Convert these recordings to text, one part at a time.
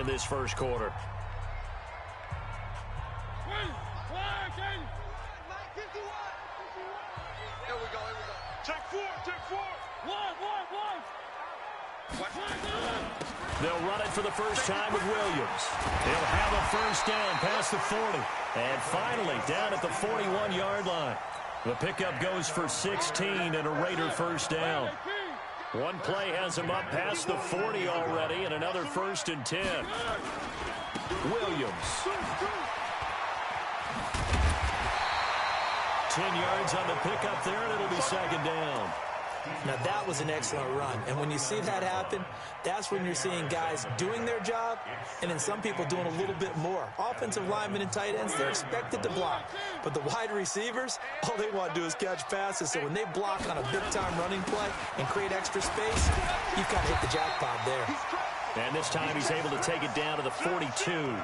in this first quarter. They'll run it for the first time with Williams. He'll have a first down past the 40. And finally, down at the 41-yard line. The pickup goes for 16 and a Raider first down. One play has him up past the 40 already, and another 1st and 10. Williams. 10 yards on the pickup there, and it'll be 2nd down. Now, that was an excellent run. And when you see that happen, that's when you're seeing guys doing their job and then some people doing a little bit more. Offensive linemen and tight ends, they're expected to block. But the wide receivers, all they want to do is catch passes. So when they block on a big-time running play and create extra space, you've got to hit the jackpot there. And this time he's able to take it down to the 42.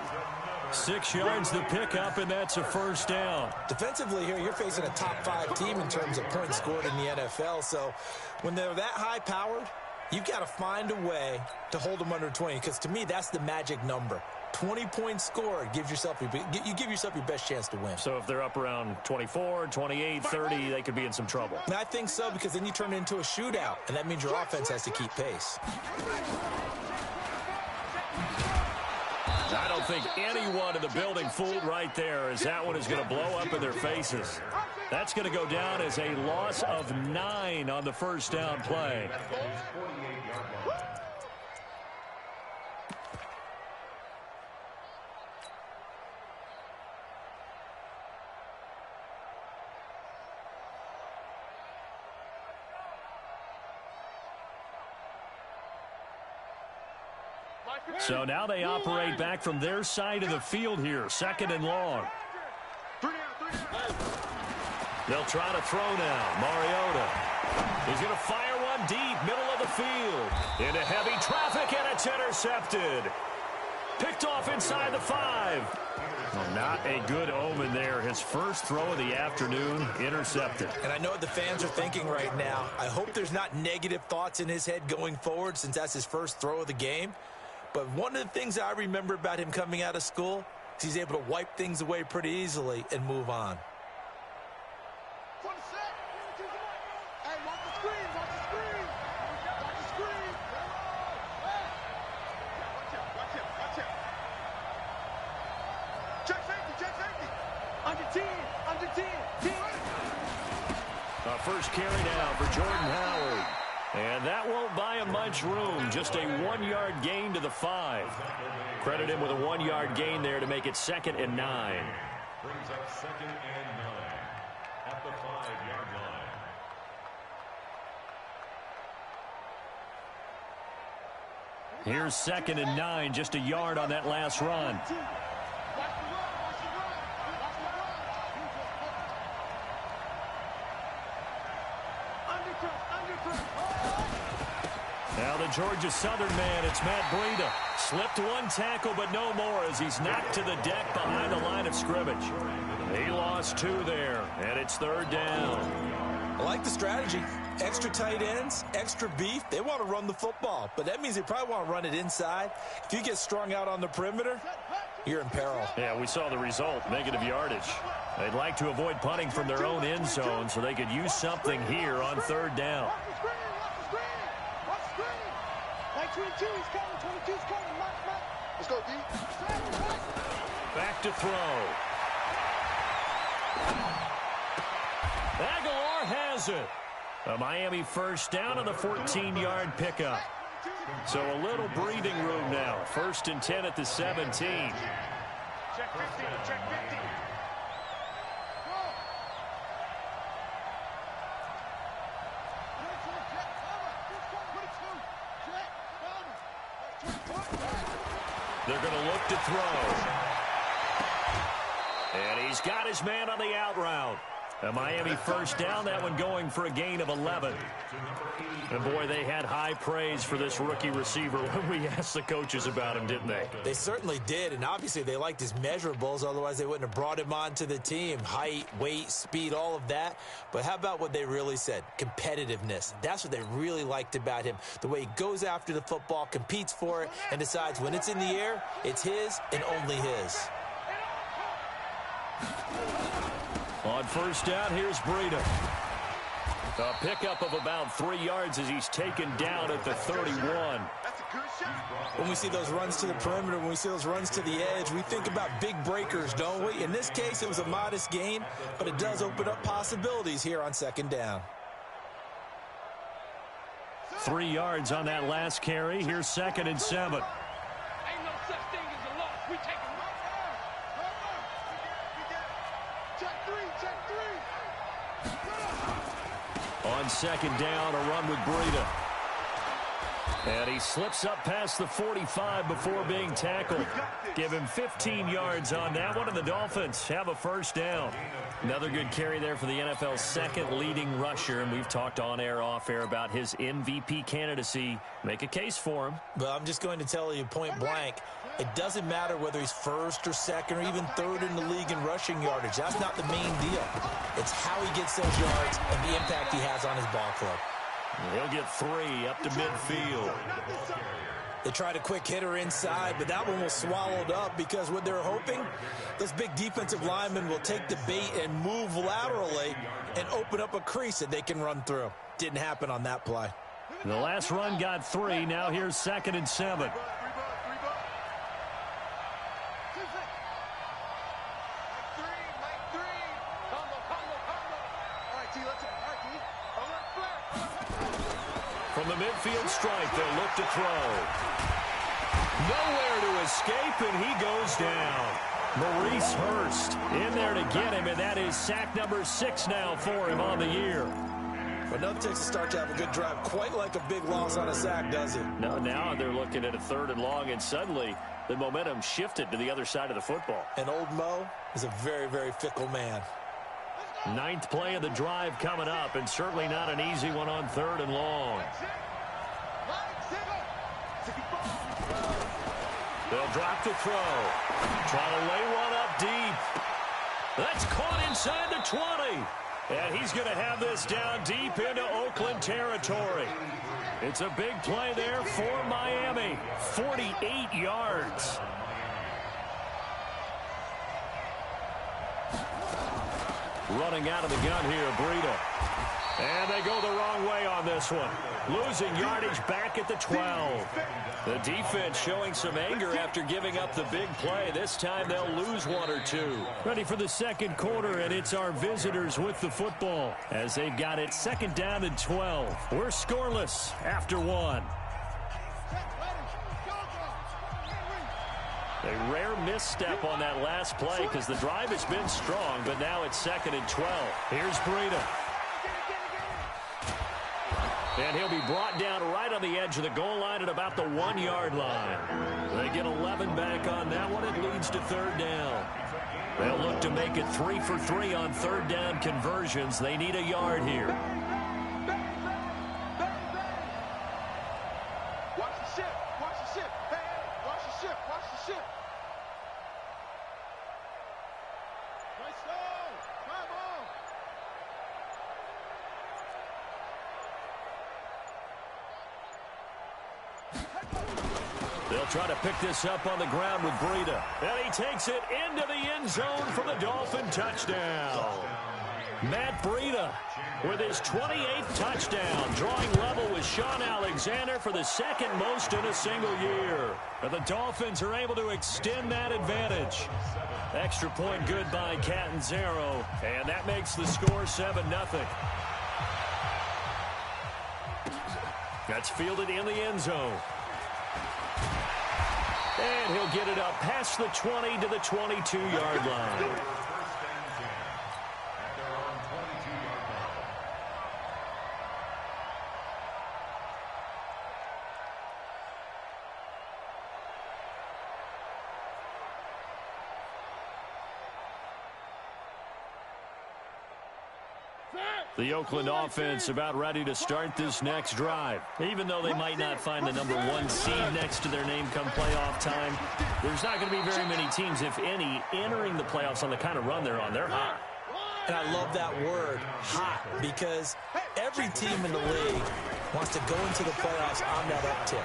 6 yards the pickup, and that's a first down. Defensively here, you're facing a top-5 team in terms of points scored in the NFL. So when they're that high-powered, you've got to find a way to hold them under 20, because to me, that's the magic number. 20 points scored gives yourself you give yourself your best chance to win. So if they're up around 24, 28, 30, they could be in some trouble. And I think so, because then you turn it into a shootout, and that means your offense has to keep pace. I don't think anyone in the building fooled right there, as that one is going to blow up in their faces. That's going to go down as a loss of 9 on the first down play. So now they operate back from their side of the field here, 2nd and long. They'll try to throw now. Mariota. He's going to fire one deep, middle of the field. Into heavy traffic, and it's intercepted. Picked off inside the 5. Well, not a good omen there. His first throw of the afternoon, intercepted. And I know what the fans are thinking right now. I hope there's not negative thoughts in his head going forward, since that's his first throw of the game. But one of the things I remember about him coming out of school is he's able to wipe things away pretty easily and move on. First carry now for Jordan Howard. And that won't buy him much room. Just a 1-yard gain to the 5. Credit him with a 1-yard gain there to make it 2nd and 9. Brings up 2nd and 9 at the 5-yard line. Here's 2nd and 9, just a yard on that last run. Now the Georgia Southern man, it's Matt Breida. Slipped one tackle, but no more, as he's knocked to the deck behind the line of scrimmage. He lost 2 there, and it's 3rd down. I like the strategy. Extra tight ends, extra beef. They want to run the football, but that means they probably want to run it inside. If you get strung out on the perimeter, you're in peril. Yeah, we saw the result, negative yardage. They'd like to avoid punting from their own end zone so they could use something here on 3rd down. 22's coming, 22's coming. Let's go, D. Back to throw. Aguilar has it. A Miami first down on the 14-yard pickup. So a little breathing room now. 1st and 10 at the 17. Check 50, check 50. They're going to look to throw. And he's got his man on the out route. A Miami first down, that one going for a gain of 11. And boy, they had high praise for this rookie receiver when we asked the coaches about him, didn't they? They certainly did, and obviously they liked his measurables, otherwise they wouldn't have brought him onto the team. Height, weight, speed, all of that. But how about what they really said? Competitiveness. That's what they really liked about him. The way he goes after the football, competes for it, and decides when it's in the air, it's his and only his. On first down, here's Breida. A pickup of about 3 yards as he's taken down at the 31. When we see those runs to the perimeter, when we see those runs to the edge, we think about big breakers, don't we? In this case, it was a modest gain, but it does open up possibilities here on second down. 3 yards on that last carry. Here's 2nd and 7. Ain't no such thing as a loss. We take it right now. Check three. On second down, a run with Breida. And he slips up past the 45 before being tackled. Give him 15 yards on that one, and the Dolphins have a first down. Another good carry there for the NFL's second leading rusher, and we've talked on air, off air about his MVP candidacy. Make a case for him. But I'm just going to tell you point blank, it doesn't matter whether he's first or second or even third in the league in rushing yardage. That's not the main deal. It's how he gets those yards and the impact he has on his ball club. He'll get 3 up to midfield. They tried a quick hitter inside, but that one was swallowed up because what they're hoping, those big defensive linemen will take the bait and move laterally and open up a crease that they can run through. Didn't happen on that play. The last run got 3. Now here's 2nd and 7. From the midfield stripe, they'll look to throw. Nowhere to escape, and he goes down. Maurice Hurst in there to get him, and that is sack number 6 now for him on the year. But nothing takes a start to have a good drive, quite like a big loss on a sack, does it? No, now they're looking at a 3rd and long, and suddenly the momentum shifted to the other side of the football. And old Mo is a very, very fickle man. 9th play of the drive coming up, and certainly not an easy one on 3rd and long. They'll drop the throw. Try to lay one up deep. That's caught inside the 20. And he's going to have this down deep into Oakland territory. It's a big play there for Miami. 48 yards. Running out of the gun here, Breida. And they go the wrong way on this one. Losing yardage back at the 12. The defense showing some anger after giving up the big play. This time they'll lose 1 or 2. Ready for the second quarter, and it's our visitors with the football as they've got it 2nd down and 12. We're scoreless after 1. A rare misstep on that last play because the drive has been strong, but now it's 2nd and 12. Here's Breida. And he'll be brought down right on the edge of the goal line at about the 1-yard line. They get 11 back on that one. It leads to 3rd down. They'll look to make it 3 for 3 on 3rd down conversions. They need a yard here. Watch the ship. Watch the ship. Hey, watch the ship. Watch the ship. Nice throw. Come on. They'll try to pick this up on the ground with Breida. And he takes it into the end zone for the Dolphin touchdown. Matt Breida with his 28th touchdown, drawing level with Sean Alexander for the 2nd most in a single year. And the Dolphins are able to extend that advantage. Extra point good by Catanzaro, and that makes the score 7-0. That's fielded in the end zone. And he'll get it up past the 20 to the 22-yard line. The Oakland offense about ready to start this next drive. Even though they might not find the #1 seed next to their name come playoff time, there's not going to be very many teams, if any, entering the playoffs on the kind of run they're on. They're hot. And I love that word, hot, because every team in the league wants to go into the playoffs on that uptick.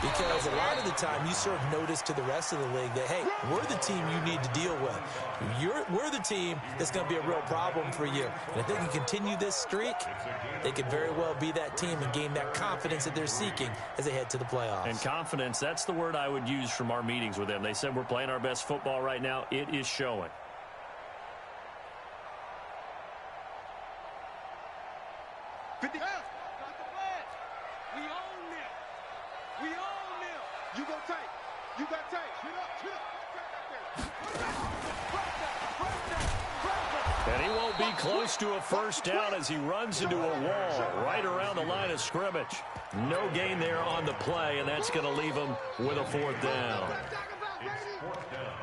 Because a lot of the time you serve notice to the rest of the league that, hey, we're the team you need to deal with. We're the team that's going to be a real problem for you. And if they can continue this streak, they could very well be that team and gain that confidence that they're seeking as they head to the playoffs. And confidence, that's the word I would use from our meetings with them. They said we're playing our best football right now. It is showing. And he won't be close to a first down as he runs into a wall right around the line of scrimmage. No gain there on the play, and that's going to leave him with a 4th down. It's 4th down.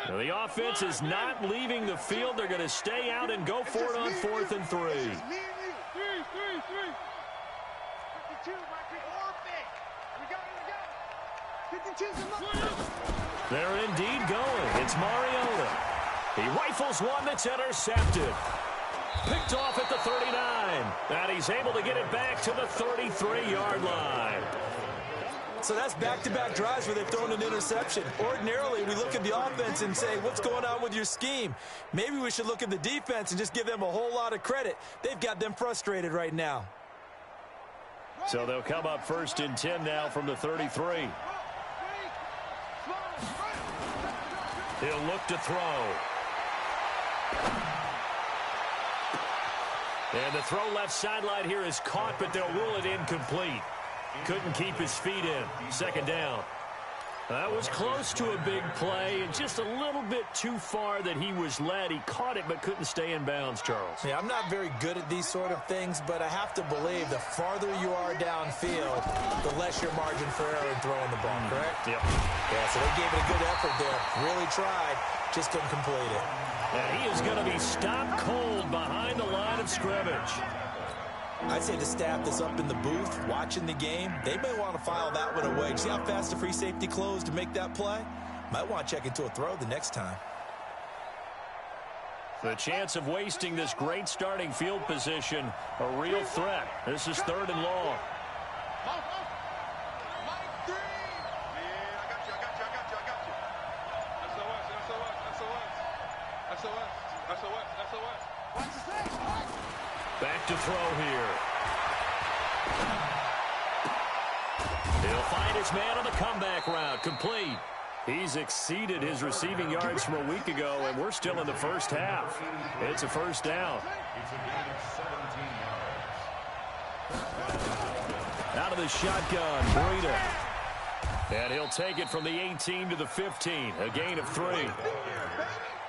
Now the offense is not leaving the field. They're going to stay out and go for it on 4th and 3. They're indeed going. It's Mariota. He rifles one that's intercepted. Picked off at the 39. And he's able to get it back to the 33-yard line. So that's back-to-back drives where they've thrown an interception. Ordinarily, we look at the offense and say, what's going on with your scheme? Maybe we should look at the defense and just give them a whole lot of credit. They've got them frustrated right now. So they'll come up 1st and 10 now from the 33. He'll look to throw. And the throw left sideline here is caught, but they'll rule it incomplete. Couldn't keep his feet in. 2nd down. That was close to a big play and just a little bit too far that he was led. He caught it but couldn't stay in bounds, Charles. Yeah, I'm not very good at these sort of things, but I have to believe the farther you are downfield, the less your margin for error in throwing the ball, correct? Yep. Yeah, so they gave it a good effort there. Really tried, just couldn't complete it. And he is going to be stopped cold behind the line of scrimmage. I'd say the staff that's up in the booth watching the game, they may want to file that one away. See how fast the free safety closed to make that play? Might want to check into a throw the next time. The chance of wasting this great starting field position, a real threat. This is 3rd and long. Back to throw here. He'll find his man on the comeback route. Complete. He's exceeded his receiving yards from a week ago, and we're still in the first half. It's a 1st down. It's a gain of 17 yards. Out of the shotgun, Breida. And he'll take it from the 18 to the 15. A gain of 3.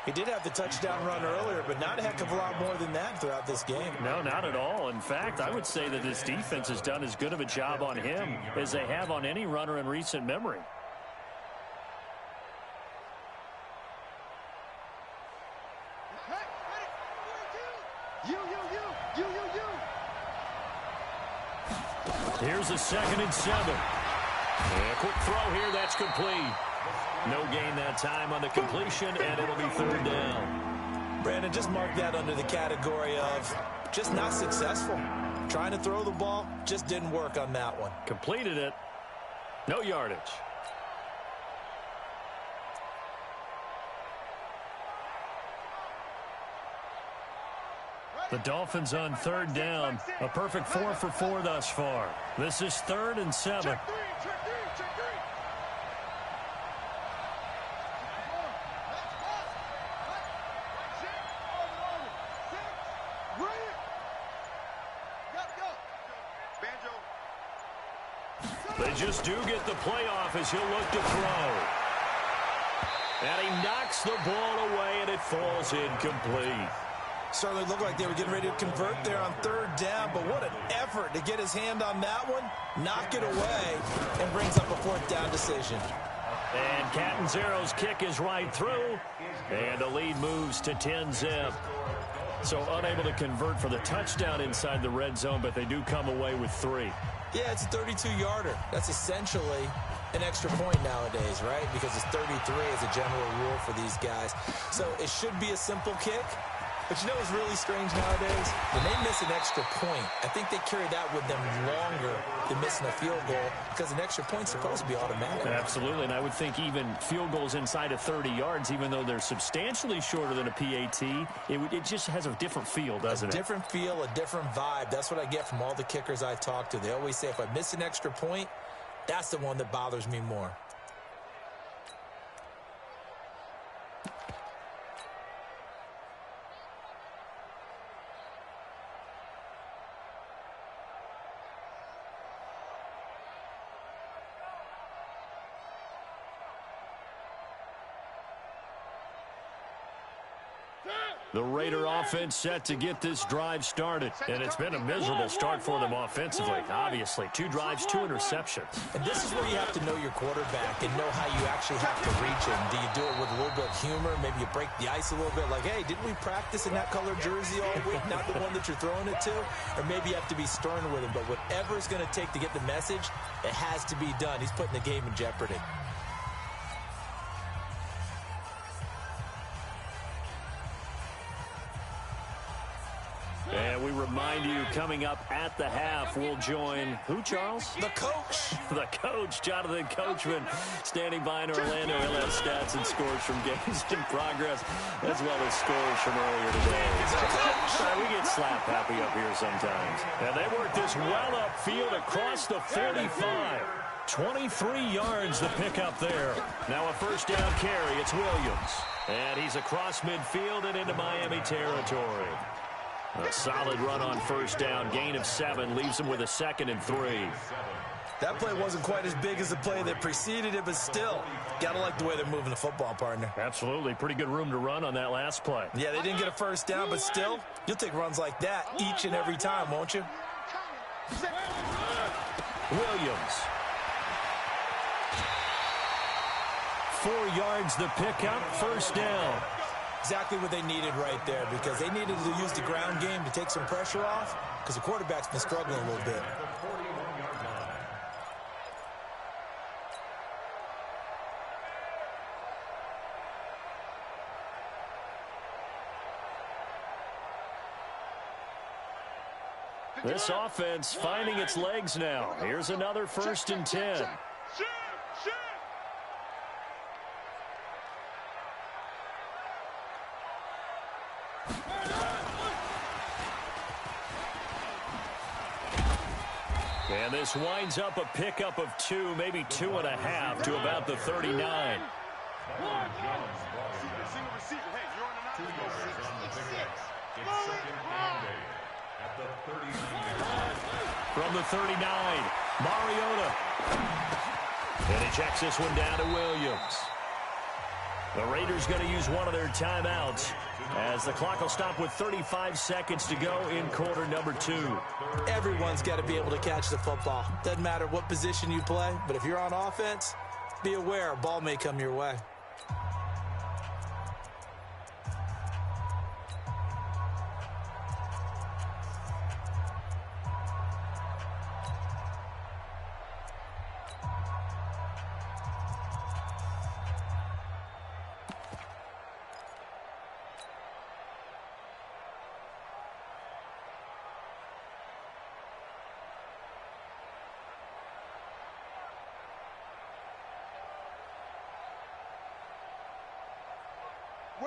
He did have the touchdown run earlier, but not a heck of a lot more than that throughout this game. No, not at all. In fact, I would say that this defense has done as good of a job on him as they have on any runner in recent memory. Here's a 2nd and 7. And a quick throw here, that's complete. No gain that time on the completion, and it'll be 3rd down. Brandon, just mark that under the category of just not successful. Trying to throw the ball, just didn't work on that one. Completed it. No yardage. The Dolphins on 3rd down. A perfect 4 for 4 thus far. This is 3rd and 7. They just do get the playoff as he'll look to throw. And he knocks the ball away, and it falls incomplete. Certainly looked like they were getting ready to convert there on third down, but what an effort to get his hand on that one, knock it away, and brings up a fourth down decision. And Catanzaro's kick is right through, and the lead moves to 10-zip. So unable to convert for the touchdown inside the red zone, but they do come away with 3. Yeah, it's a 32-yarder. That's essentially an extra point nowadays, right? Because it's 33 as a general rule for these guys. So it should be a simple kick. But you know what's really strange nowadays? When they miss an extra point, I think they carry that with them longer than missing a field goal because an extra point's supposed to be automatic. Absolutely, and I would think even field goals inside of 30 yards, even though they're substantially shorter than a PAT, it just has a different feel, doesn't it? A different feel, a different vibe. That's what I get from all the kickers I talk to. They always say if I miss an extra point, that's the one that bothers me more. The Raider offense set to get this drive started. And it's been a miserable start for them offensively, obviously. 2 drives, 2 interceptions. And this is where you have to know your quarterback and know how you actually have to reach him. Do you do it with a little bit of humor? Maybe you break the ice a little bit like, hey, didn't we practice in that color jersey all week, not the one that you're throwing it to? Or maybe you have to be stern with him. But whatever it's going to take to get the message, it has to be done. He's putting the game in jeopardy. And we remind you, coming up at the half, we'll join who, Charles? The coach. The coach, Jonathan Coachman, standing by in Orlando. He'll have stats and scores from games in progress, as well as scores from earlier today. We get slap happy up here sometimes. And they work this well upfield across the 45. 23 yards the pickup there. Now a first down carry. It's Williams. And he's across midfield and into Miami territory. A solid run on first down. Gain of 7 leaves him with a 2nd and 3. That play wasn't quite as big as the play that preceded it, but still, got to like the way they're moving the football, partner. Absolutely. Pretty good room to run on that last play. Yeah, they didn't get a first down, but still, you'll take runs like that each and every time, won't you? Williams. 4 yards the pickup. First down. Exactly what they needed right there because they needed to use the ground game to take some pressure off because the quarterback's been struggling a little bit. This offense finding its legs now. Here's another 1st and 10. And this winds up a pickup of 2, maybe 2.5 to about the 39. From the 39, Mariota. And he checks this one down to Williams. The Raiders going to use one of their timeouts as the clock will stop with 35 seconds to go in quarter number 2. Everyone's got to be able to catch the football. Doesn't matter what position you play, but if you're on offense, be aware a ball may come your way.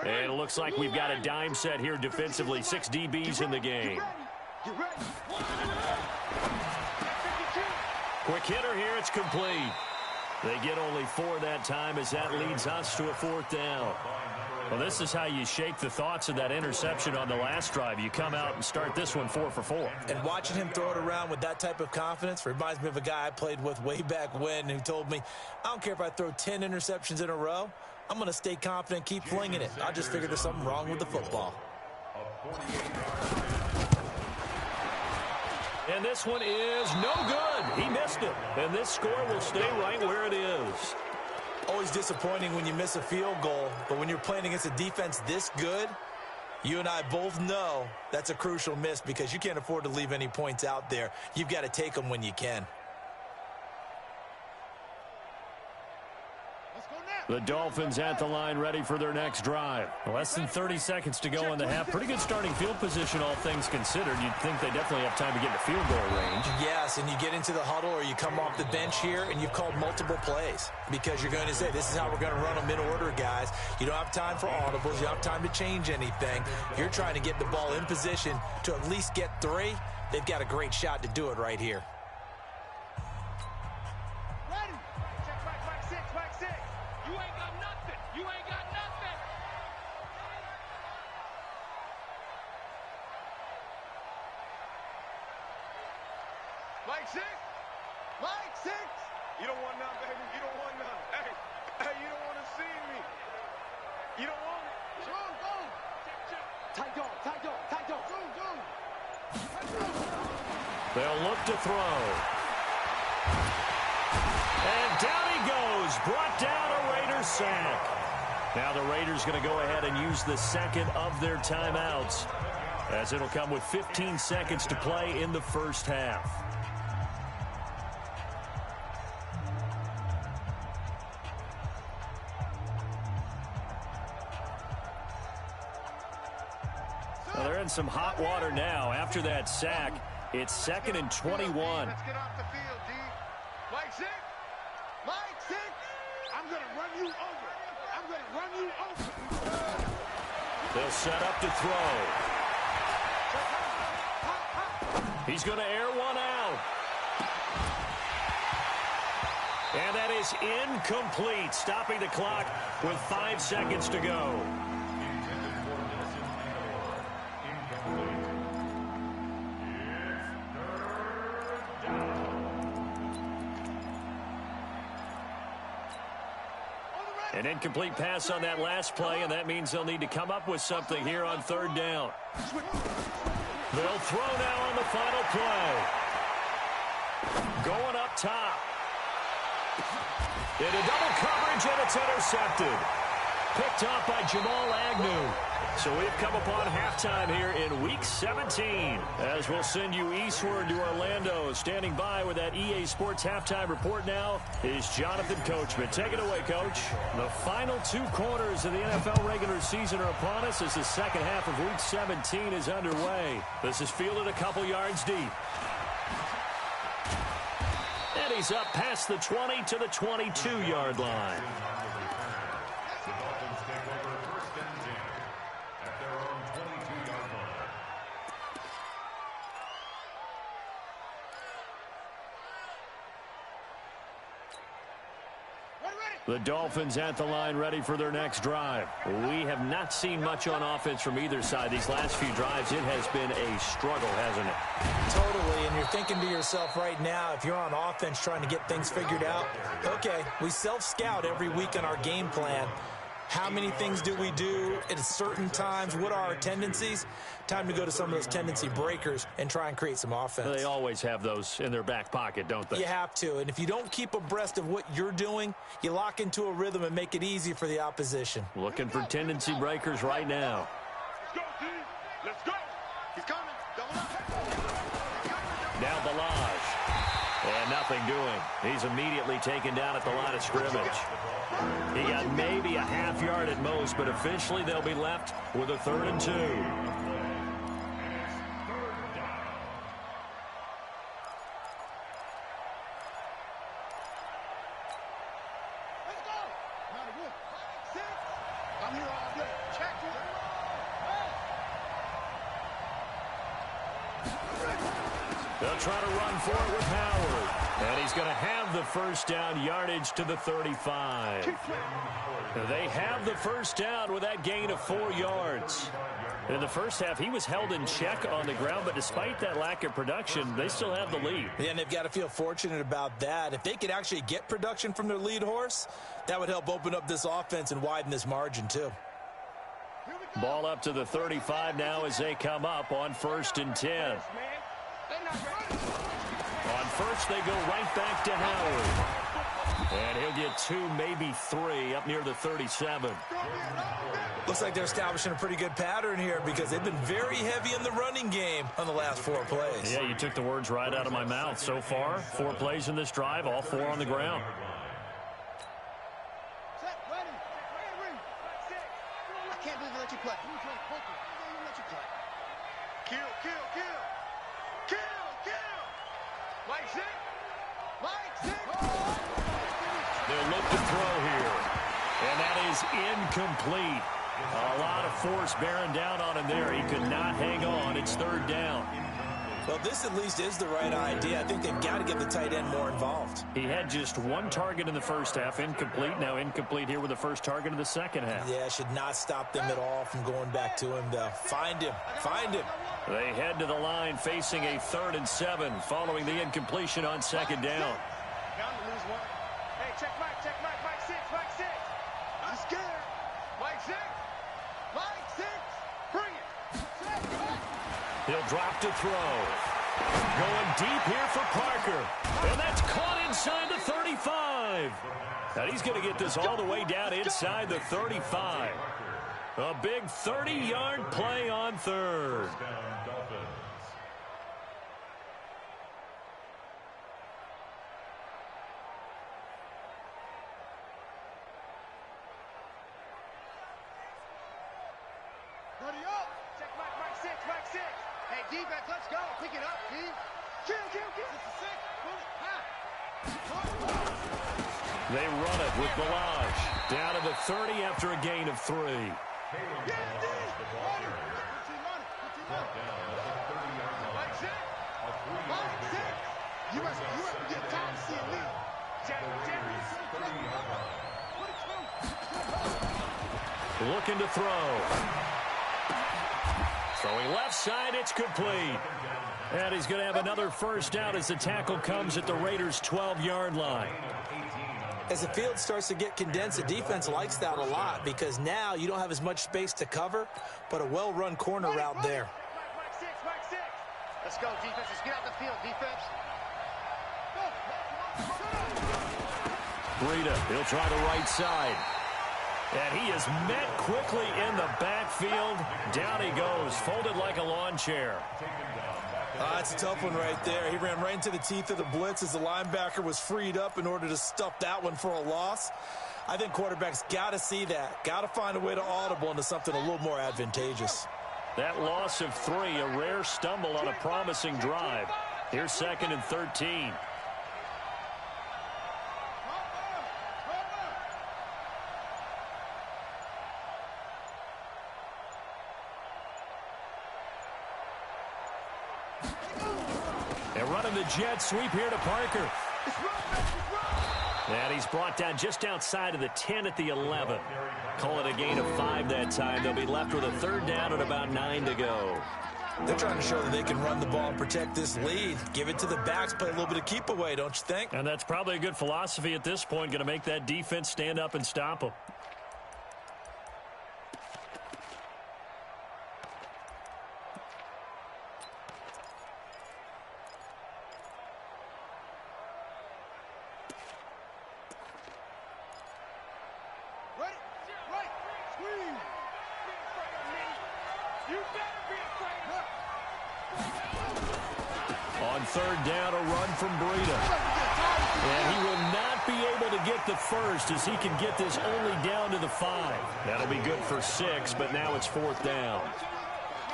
And it looks like we've got a dime set here defensively. 6 DBs in the game. Quick hitter here. It's complete. They get only 4 that time as that leads us to a 4th down. Well, this is how you shake the thoughts of that interception on the last drive. You come out and start this one 4 for 4. And watching him throw it around with that type of confidence reminds me of a guy I played with way back when who told me, I don't care if I throw 10 interceptions in a row. I'm going to stay confident, keep flinging it. I just figured there's something wrong with the football. And this one is no good. He missed it. And this score will stay right where it is. Always disappointing when you miss a field goal, but when you're playing against a defense this good, you and I both know that's a crucial miss because you can't afford to leave any points out there. You've got to take them when you can. The Dolphins at the line ready for their next drive. Less than 30 seconds to go in the half. Pretty good starting field position, all things considered. You'd think they definitely have time to get to field goal range. Yes, and you get into the huddle or you come off the bench here and you've called multiple plays because you're going to say, this is how we're going to run them in order, guys. You don't have time for audibles. You don't have time to change anything. You're trying to get the ball in position to at least get 3. They've got a great shot to do it right here. Mike 6. You don't want none, baby. You don't want none. Hey, you don't want to see me. You don't want it. Go. Tight dog. Go. They'll look to throw. And down he goes. Brought down a Raiders sack. Now the Raiders going to go ahead and use the second of their timeouts, as it'll come with 15 seconds to play in the first half. Well, they're in some hot water now. After that sack, it's 2nd and 21. Let's get off the field, D. Mike 6. I'm going to run you over. They'll set up to throw. He's going to air one out. And that is incomplete, stopping the clock with 5 seconds to go. An incomplete pass on that last play, and that means they'll need to come up with something here on 3rd down. They'll throw now on the final play. Going up top. Into double coverage, and it's intercepted. Picked off by Jamal Agnew. So we've come upon halftime here in Week 17. As we'll send you eastward to Orlando. Standing by with that EA Sports halftime report now is Jonathan Coachman. Take it away, Coach. The final 2 quarters of the NFL regular season are upon us as the second half of Week 17 is underway. This is fielded a couple yards deep. And he's up past the 20 to the 22-yard line. The Dolphins at the line ready for their next drive. We have not seen much on offense from either side. These last few drives, it has been a struggle, hasn't it? Totally, and you're thinking to yourself right now, if you're on offense trying to get things figured out, okay, we self-scout every week on our game plan. How many things do we do at certain times? What are our tendencies? Time to go to some of those tendency breakers and try and create some offense. They always have those in their back pocket, don't they? You have to, and if you don't keep abreast of what you're doing, you lock into a rhythm and make it easy for the opposition. Looking for tendency breakers right now. Let's go, D. Let's go. He's coming. Double up. Now Balaj. And nothing doing. He's immediately taken down at the line of scrimmage. He got maybe a half yard at most, but officially they'll be left with a 3rd and 2. They'll try to run for it with Howard. And he's going to have the first down, yardage to the 35. They have the first down with that gain of 4 yards. In the first half, he was held in check on the ground, but despite that lack of production, they still have the lead. Yeah, and they've got to feel fortunate about that. If they could actually get production from their lead horse, that would help open up this offense and widen this margin too. Ball up to the 35 now as they come up on 1st and 10. On first, they go right back to Howard. And he'll get 2, maybe 3, up near the 37. Looks like they're establishing a pretty good pattern here because they've been very heavy in the running game on the last 4 plays. Yeah, you took the words right out of my mouth. So far, 4 plays in this drive, all 4 on the ground. I can't believe they let you play. Let you play. Kill, kill, kill. Kill, kill. Mike Zink. Mike Zink. They'll look to throw here. And that is incomplete. A lot of force bearing down on him there. He could not hang on. It's 3rd down. Well, this at least is the right idea. I think they've got to get the tight end more involved. He had just 1 target in the first half, incomplete. Now incomplete here with the first target of the second half. Yeah, should not stop them at all from going back to him, though. Find him. Find him. They head to the line facing a 3rd and 7 following the incompletion on 2nd down. Bound to lose 1. Hey, check Mike, Mike 6, Mike 6. I'm scared. Mike 6. Mike 6. Bring it. He'll drop to throw. Going deep here for Parker. And that's caught inside the 35. And he's going to get this all the way down inside the 35. A big 30-yard play on 3rd. Buddy up. Check Mike 6, Mike 6. Hey, defense, let's go. Pick it up, D. Kill, kill, kill. It's a 6. Move it. They run it with Balaj. Down to the 30 after a gain of 3. Get D. Money. Mike 6. Mike 6. You must get time to see me. Check. Looking to throw. Throwing left side, it's complete. And he's going to have another first down as the tackle comes at the Raiders' 12-yard line. As the field starts to get condensed, the defense likes that a lot because now you don't have as much space to cover, but a well-run corner route there. Mike 6. Let's go, defense. Let's get out the field, defense. Breida, he'll try the right side. And he is met quickly in the backfield. Down he goes, folded like a lawn chair. That's a tough one right there. He ran right into the teeth of the blitz as the linebacker was freed up in order to stuff that one for a loss. I think quarterbacks got to see that. Got to find a way to audible into something a little more advantageous. That loss of 3, a rare stumble on a promising drive. Here's 2nd and 13. They're running the jet sweep here to Parker. And he's brought down just outside of the 10 at the 11. Call it a gain of 5 that time. They'll be left with a 3rd down and about 9 to go. They're trying to show that they can run the ball and protect this lead. Give it to the backs, play a little bit of keep away, don't you think? And that's probably a good philosophy at this point. Going to make that defense stand up and stop them. On 3rd down, a run from Breida. And he will not be able to get the first as he can get this only down to the 5. That'll be good for 6, but now it's 4th down.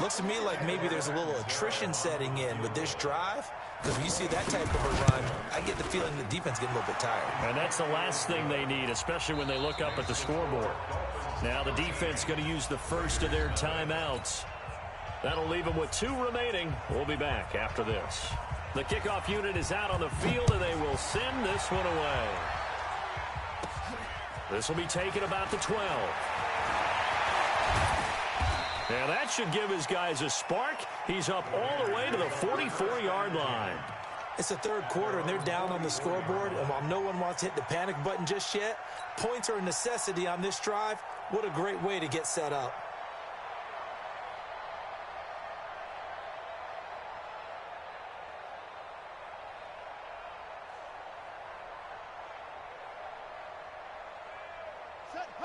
Looks to me like maybe there's a little attrition setting in with this drive. Because when you see that type of a run, I get the feeling the defense getting a little bit tired. And that's the last thing they need, especially when they look up at the scoreboard. Now the defense going to use the first of their timeouts. That'll leave them with 2 remaining. We'll be back after this. The kickoff unit is out on the field, and they will send this one away. This will be taken about the 12. And that should give his guys a spark. He's up all the way to the 44-yard line. It's the 3rd quarter, and they're down on the scoreboard. And while no one wants to hit the panic button just yet, points are a necessity on this drive. What a great way to get set up.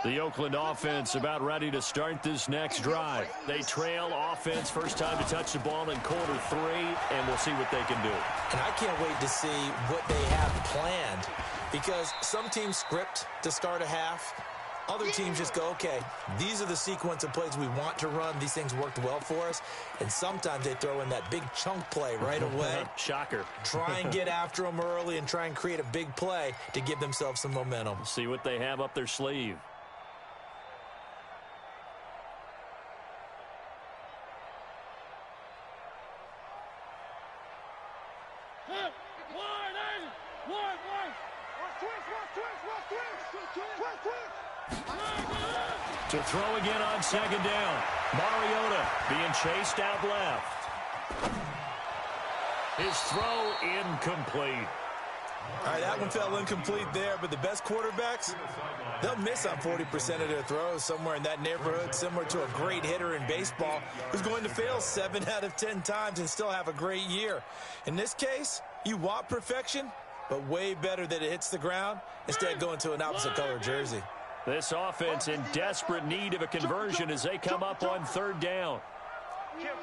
The Oakland offense about ready to start this next drive. They trail offense, first time to touch the ball in quarter 3, and we'll see what they can do. And I can't wait to see what they have planned, because some teams script to start a half. Other teams just go, okay, these are the sequence of plays we want to run. These things worked well for us. And sometimes they throw in that big chunk play right away. Shocker. Try and get after them early and try and create a big play to give themselves some momentum. See what they have up their sleeve. To throw again on second down. Mariota being chased out left. His throw incomplete. All right, that one fell incomplete there, but the best quarterbacks, they'll miss on 40% of their throws, somewhere in that neighborhood, similar to a great hitter in baseball who's going to fail 7 out of 10 times and still have a great year. In this case, you want perfection, but way better that it hits the ground instead of going to an opposite color jersey. This offense in desperate need of a conversion as they come up on third down. Kill.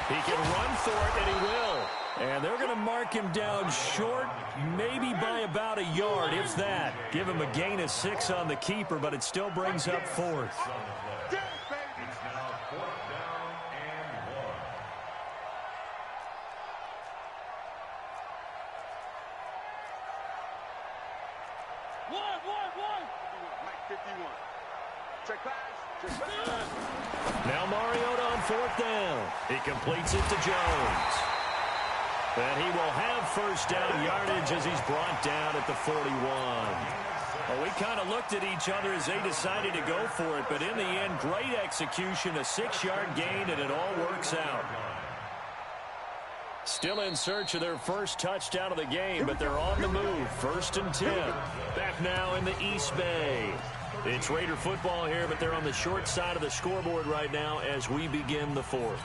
He can run for it, and he will. And they're going to mark him down short, maybe by about a yard, if that. Give him a gain of 6 on the keeper, but it still brings up 4th. Now Mariota on 4th down. He completes it to Jones. And he will have first down yardage as he's brought down at the 41. Well, we kind of looked at each other as they decided to go for it, but in the end, great execution, a 6-yard gain, and it all works out. Still in search of their first touchdown of the game, but they're on the move. 1st and 10. Back now in the East Bay. It's Raider football here, but they're on the short side of the scoreboard right now as we begin the 4th.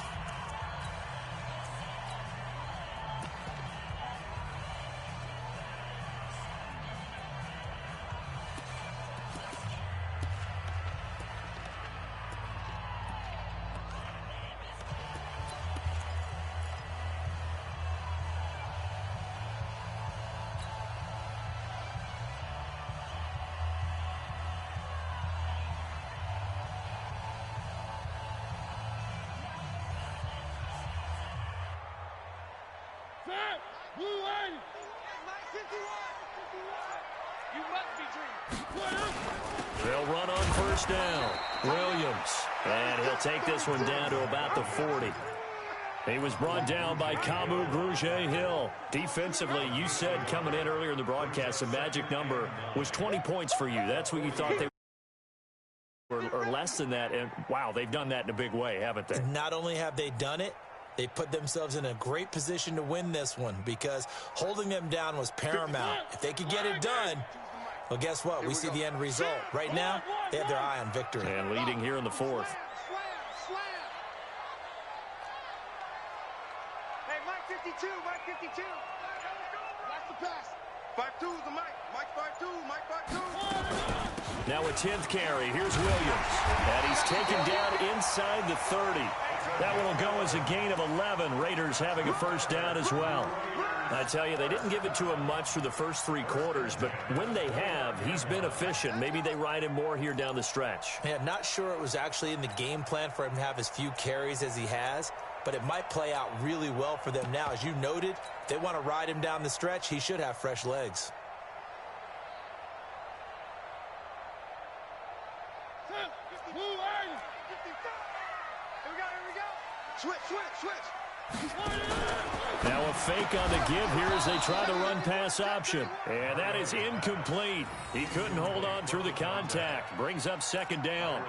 They'll run on first down. Williams. And he'll take this one down to about the 40. He was brought down by Kamu Grugier-Hill. Defensively, you said coming in earlier in the broadcast, the magic number was 20 points for you. That's what you thought they were, or less than that. And, wow, they've done that in a big way, haven't they? Not only have they done it, they put themselves in a great position to win this one because holding them down was paramount. If they could get it done, well, guess what? We see the end result. Right now, they have their eye on victory. And leading here in the 4th. Hey, Mike 52, Mike 52. That's the pass. 5-2 is the Mike. Mike 5-2, Mike 5-2. Now a 10th carry. Here's Williams. And he's taken down inside the 30. That one will go as a gain of 11. Raiders having a first down as well. I tell you, they didn't give it to him much for the first 3 quarters, but when they have, he's been efficient. Maybe they ride him more here down the stretch. Yeah, not sure it was actually in the game plan for him to have as few carries as he has, but it might play out really well for them now. As you noted, if they want to ride him down the stretch, he should have fresh legs. Switch. Now a fake on the give here as they try the run-pass option. And that is incomplete. He couldn't hold on through the contact. Brings up second down.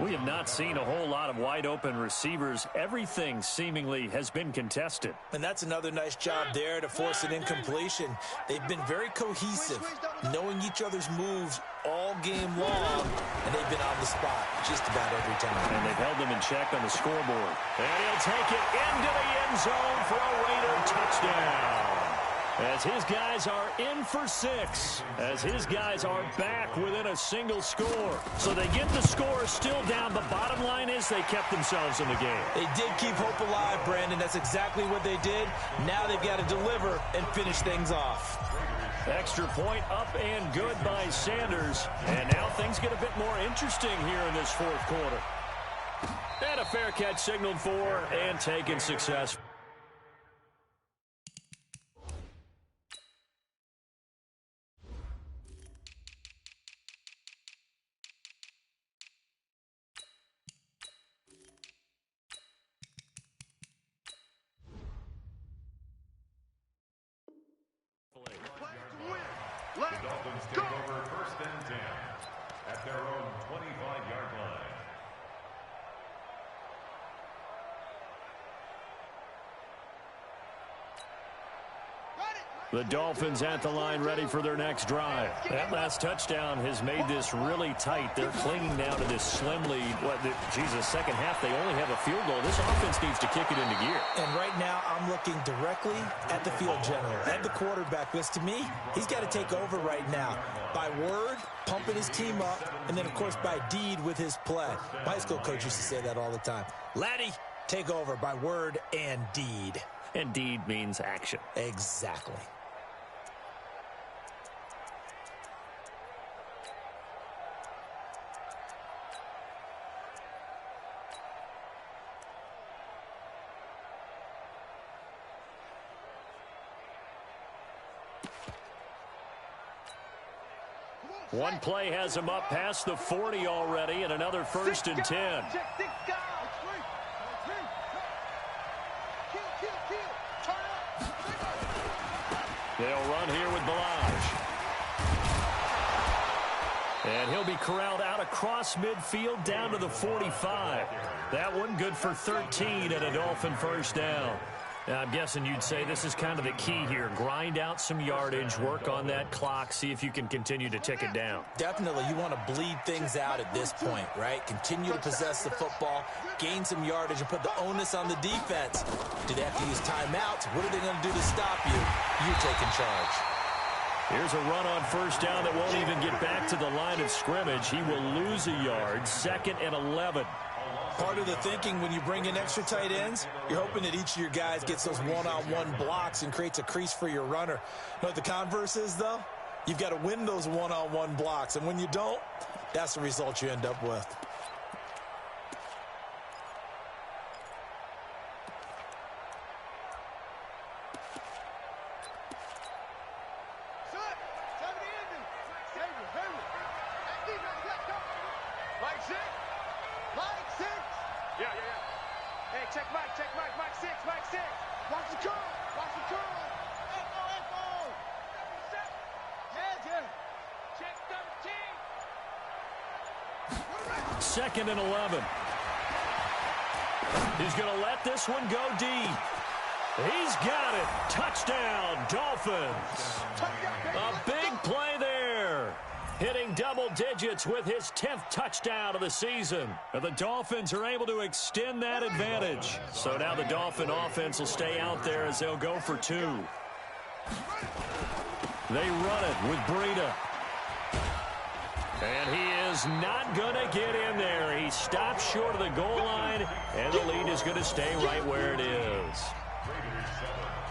We have not seen a whole lot of wide-open receivers. Everything seemingly has been contested. And that's another nice job there to force an incompletion. They've been very cohesive, knowing each other's moves all game long, and they've been on the spot just about every time. And they've held them in check on the scoreboard. And he'll take it into the end zone for a Raider touchdown. As his guys are in for 6. As his guys are back within a single score. So they get the score still down. The bottom line is they kept themselves in the game. They did keep hope alive, Brandon. That's exactly what they did. Now they've got to deliver and finish things off. Extra point up and good by Sanders. And now things get a bit more interesting here in this fourth quarter. And a fair catch signaled for and taken successfully. The Dolphins take over first and 10 at their own 25-yard line. The Dolphins at the line ready for their next drive. That last touchdown has made this really tight. They're clinging now to this slim lead. Second half, they only have a field goal. This offense needs to kick it into gear. And right now, I'm looking directly at the field general, at the quarterback, because to me, he's got to take over right now. By word, pumping his team up, and then, of course, by deed with his play. My high school coach used to say that all the time. Laddie, take over by word and deed. And deed means action. Exactly. One play has him up past the 40 already, and another first and 10. They'll run here with Balaj. And he'll be corralled out across midfield down to the 45. That one good for 13 and a Dolphin first down. Now, I'm guessing you'd say this is kind of the key here. Grind out some yardage, work on that clock, see if you can continue to tick it down. Definitely, you want to bleed things out at this point, right? Continue to possess the football, gain some yardage, and put the onus on the defense. Do they have to use timeouts? What are they going to do to stop you? You taking charge. Here's a run on first down that won't even get back to the line of scrimmage. He will lose a yard, 2nd and 11. Part of the thinking when you bring in extra tight ends, you're hoping that each of your guys gets those one-on-one blocks and creates a crease for your runner. You know what the converse is, though? You've got to win those one-on-one blocks, and when you don't, that's the result you end up with. Second and 11. He's going to let this one go deep. He's got it. Touchdown, Dolphins. A big play there. Hitting double digits with his 10th touchdown of the season. And the Dolphins are able to extend that advantage. So now the Dolphin offense will stay out there as they'll go for 2. They run it with Breida. And he is not going to get in there. He stops short of the goal line, and the lead is going to stay right where it is.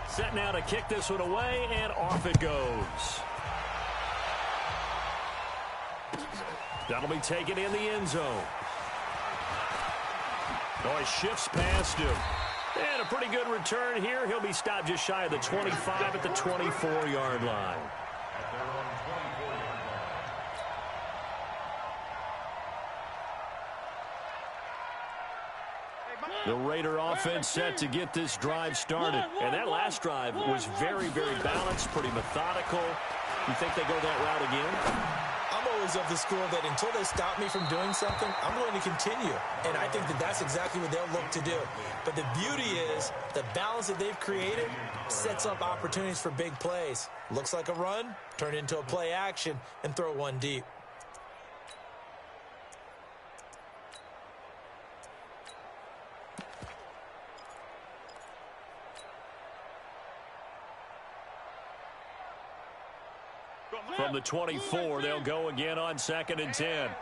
Set now to kick this one away, and off it goes. That'll be taken in the end zone. Oh, he shifts past him. And a pretty good return here. He'll be stopped just shy of the 25 at the 24-yard line. The Raider offense set to get this drive started. And that last drive was very, very balanced, pretty methodical. You think they go that route again? I'm always of the school that until they stop me from doing something, I'm going to continue. And I think that that's exactly what they'll look to do. But the beauty is the balance that they've created sets up opportunities for big plays. Looks like a run, turn it into a play action, and throw one deep. From the 24, they'll go again on 2nd and 10. Hey, let's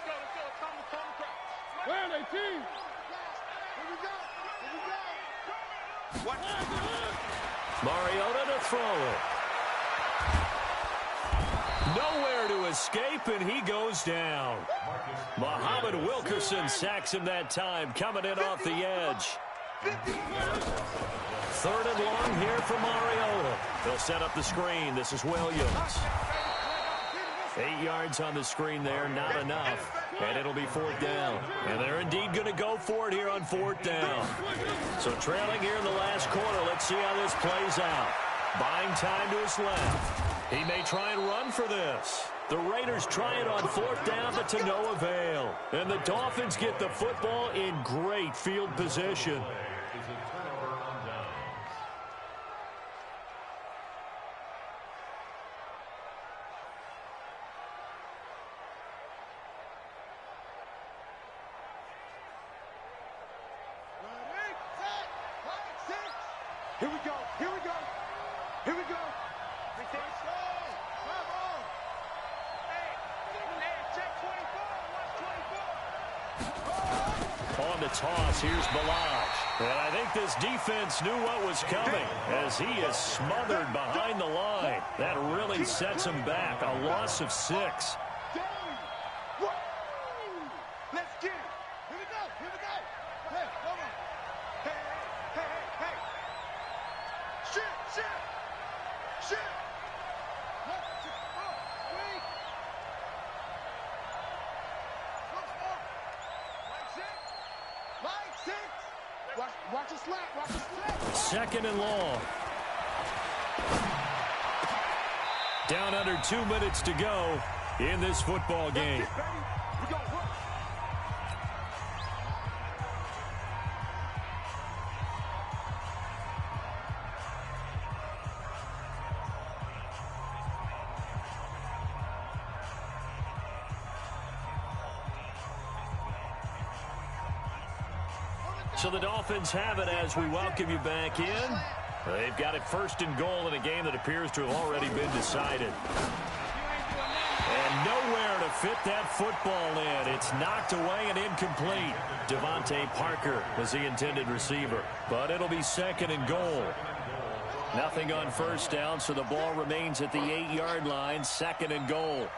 go. It's time to calm the crowd. Where are they, team? Here we go. What? Mariota to throw it. Nowhere to escape, and he goes down. Muhammad Wilkerson sacks him that time, coming in off the edge. 3rd and long here for Mariota. They'll set up the screen. This is Williams. 8 yards on the screen there, not enough. And it'll be 4th down. And they're indeed going to go for it here on 4th down. So trailing here in the last quarter, let's see how this plays out. Buying time to his left. He may try and run for this. The Raiders try it on 4th down, but to no avail. And the Dolphins get the football in great field position. Here we go. On the toss, here's Balaj. And I think this defense knew what was coming as he is smothered behind the line. That really sets him back. A loss of 6. Let's get it. Here we go. Hey, come on. Hey. Shit. Watch the slap. 2nd and long. Down under 2 minutes to go in this football game. We go. So the Dolphins have it as we welcome you back in. They've got it 1st and goal in a game that appears to have already been decided. And nowhere to fit that football in. It's knocked away and incomplete. Devontae Parker was the intended receiver. But it'll be 2nd and goal. Nothing on 1st down, so the ball remains at the 8-yard line. 2nd and goal.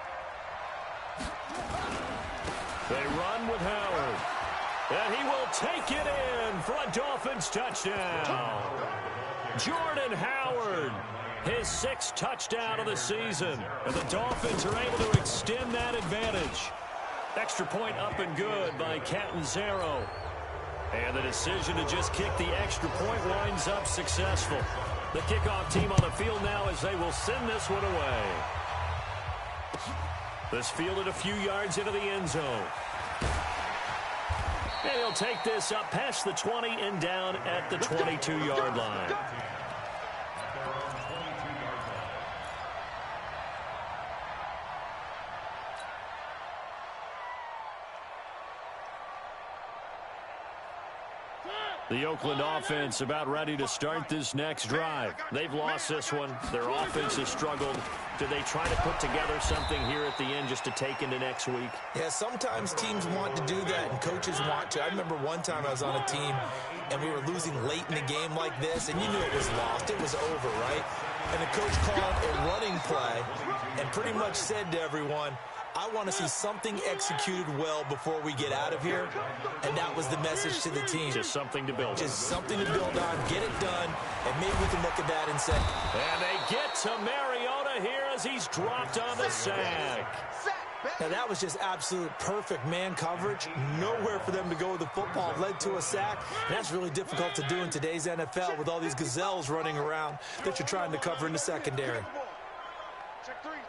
They run with Howard. And he will take it in for a Dolphins touchdown. Jordan Howard, his 6th touchdown of the season. And the Dolphins are able to extend that advantage. Extra point up and good by Catanzaro. And the decision to just kick the extra point winds up successful. The kickoff team on the field now as they will send this one away. This fielded a few yards into the end zone. And he'll take this up past the 20 and down at the 22-yard line. The Oakland offense about ready to start this next drive. They've lost this one. Their offense has struggled. Do they try to put together something here at the end just to take into next week? Yeah, sometimes teams want to do that and coaches want to. I remember one time I was on a team and we were losing late in the game like this, and you knew it was lost. It was over, right? And the coach called a running play and pretty much said to everyone, I want to see something executed well before we get out of here. And that was the message to the team. Just something to build on. Just something to build on, get it done, and maybe we can look at that and say. And they get to Mariota here as he's dropped on the sack. Now, that was just absolute perfect man coverage. Nowhere for them to go with the football. Led to a sack. And that's really difficult to do in today's NFL with all these gazelles running around that you're trying to cover in the secondary. Check three.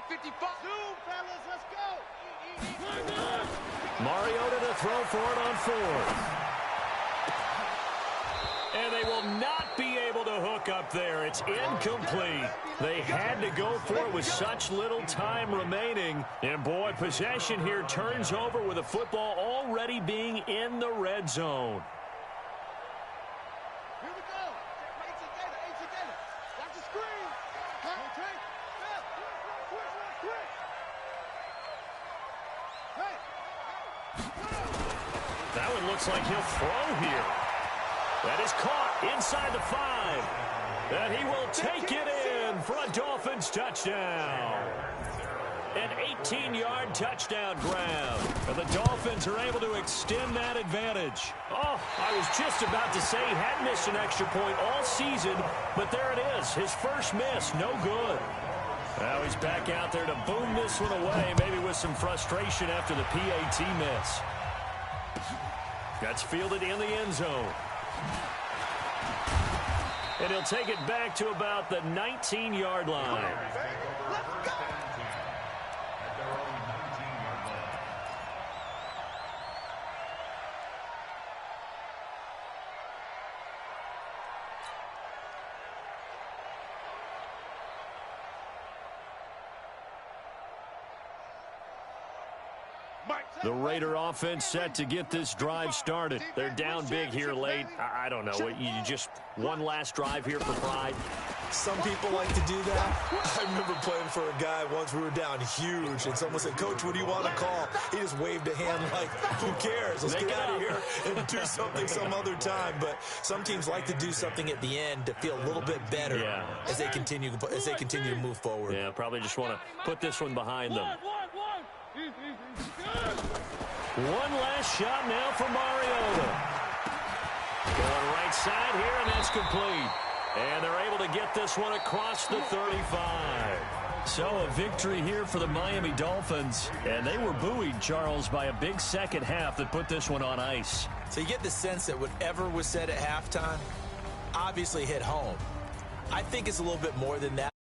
55. Fellas, let's go. Mariota to throw for it on 4th. And they will not be able to hook up there. It's incomplete. They had to go for it with such little time remaining. And, boy, possession here turns over with the football already being in the red zone. looks like he'll throw here. That is caught inside the 5. And he will take it in for a Dolphins touchdown. An 18-yard touchdown grab. And the Dolphins are able to extend that advantage. Oh, I was just about to say he hadn't missed an extra point all season, but there it is. His first miss, no good. Now he's back out there to boom this one away, maybe with some frustration after the PAT miss. That's fielded in the end zone. And he'll take it back to about the 19-yard line. The Raider offense set to get this drive started. They're down big here late. I don't know. You just one last drive here for pride. Some people like to do that. I remember playing for a guy once. We were down huge, and someone said, "Coach, what do you want to call?" He just waved a hand like, "Who cares? Let's get out of here and do something some other time." But some teams like to do something at the end to feel a little bit better as they continue to move forward. Yeah, probably just want to put this one behind them. One last shot now for Mariota. Going right side here, and that's complete. And they're able to get this one across the 35. So a victory here for the Miami Dolphins. And they were buoyed, Charles, by a big second half that put this one on ice. So you get the sense that whatever was said at halftime obviously hit home. I think it's a little bit more than that.